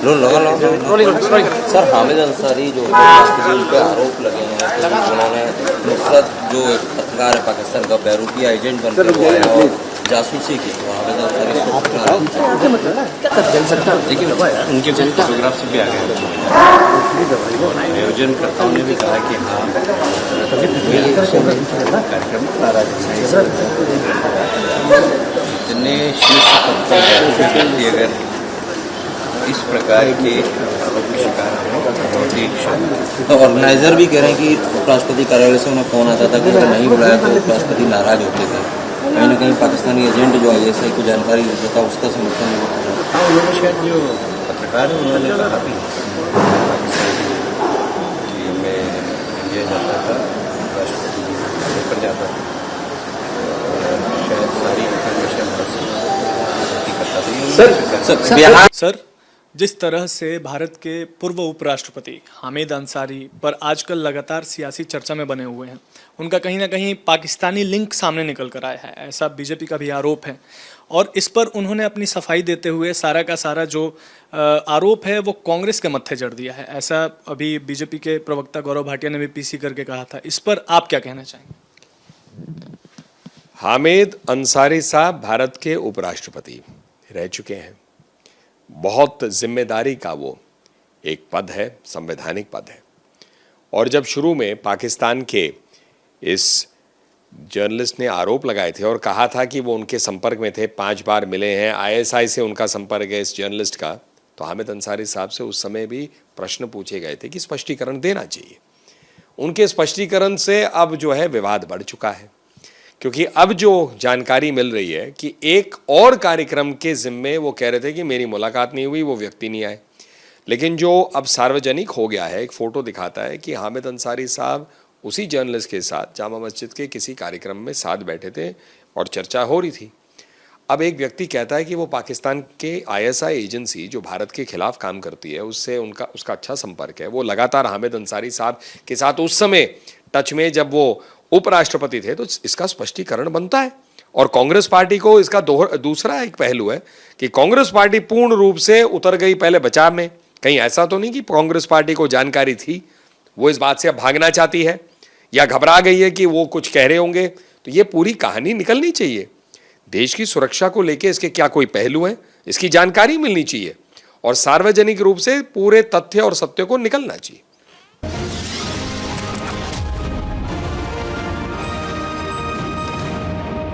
Sir Hamid Ansari जो राष्ट्रपति उन पे आरोप लगे हैं कि उन्होंने नुसरत जो एक पत्रकार है पाकिस्तान का बैरूटी एजेंट बनकर वो आया और जासूसी की, तो हामिद अंसारी लेकिन उनके कुछ फोटोग्राफ्स भी आ गए। आयोजनकर्ताओं ने भी कहा कि हाँ कार्यक्रम जितने शीर्ष पद पर व्यक्ति अगर इस प्रकार के आरोप के शिकार हैं बहुत ही तो ऑर्गेनाइजर भी कह रहे हैं कि उपराष्ट्रपति कार्यालय से उन्हें फोन आता था कि अगर नहीं बुलाया तो उपराष्ट्रपति नाराज होते थे। कहीं ना कहीं पाकिस्तानी एजेंट जो ISI को जानकारी देता था उसका समर्थन नहीं होता। हाँ, उन्होंने शायद जो पत्रकार है उन्होंने कहा भी कि मैं इंडिया जाता था, राष्ट्रपति जी लेकर जाता था, शायद सारी इन्फॉर्मेशन करता था। सर, जिस तरह से भारत के पूर्व उपराष्ट्रपति हामिद अंसारी पर आजकल लगातार सियासी चर्चा में बने हुए हैं, उनका कहीं ना कहीं पाकिस्तानी लिंक सामने निकल कर आया है, ऐसा बीजेपी का भी आरोप है। और इस पर उन्होंने अपनी सफाई देते हुए सारा का सारा जो आरोप है वो कांग्रेस के मत्थे जड़ दिया है, ऐसा अभी बीजेपी के प्रवक्ता गौरव भाटिया ने भी PC करके कहा था। इस पर आप क्या कहना चाहेंगे? हामिद अंसारी साहब भारत के उपराष्ट्रपति रह चुके हैं। बहुत जिम्मेदारी का वो एक पद है, संवैधानिक पद है। और जब शुरू में पाकिस्तान के इस जर्नलिस्ट ने आरोप लगाए थे और कहा था कि वो उनके संपर्क में थे, 5 बार मिले हैं, ISI से उनका संपर्क है इस जर्नलिस्ट का, तो हामिद अंसारी साहब से उस समय भी प्रश्न पूछे गए थे कि स्पष्टीकरण देना चाहिए। उनके स्पष्टीकरण से अब जो है विवाद बढ़ चुका है, क्योंकि अब जो जानकारी मिल रही है कि एक और कार्यक्रम के जिम्मे वो कह रहे थे कि मेरी मुलाकात नहीं हुई, वो व्यक्ति नहीं आए। लेकिन जो अब सार्वजनिक हो गया है, एक फोटो दिखाता है कि हामिद अंसारी साहब उसी जर्नलिस्ट के साथ जामा मस्जिद के किसी कार्यक्रम में साथ बैठे थे और चर्चा हो रही थी। अब एक व्यक्ति कहता है कि वो पाकिस्तान के ISI एजेंसी जो भारत के खिलाफ काम करती है उससे उसका अच्छा संपर्क है, वो लगातार हामिद अंसारी साहब के साथ उस समय टच में जब वो उपराष्ट्रपति थे, तो इसका स्पष्टीकरण बनता है। और कांग्रेस पार्टी को इसका दूसरा एक पहलू है कि कांग्रेस पार्टी पूर्ण रूप से उतर गई पहले बचाव में। कहीं ऐसा तो नहीं कि कांग्रेस पार्टी को जानकारी थी, वो इस बात से अब भागना चाहती है या घबरा गई है कि वो कुछ कह रहे होंगे। तो ये पूरी कहानी निकलनी चाहिए। देश की सुरक्षा को लेकर इसके क्या कोई पहलू है, इसकी जानकारी मिलनी चाहिए और सार्वजनिक रूप से पूरे तथ्य और सत्य को निकलना चाहिए।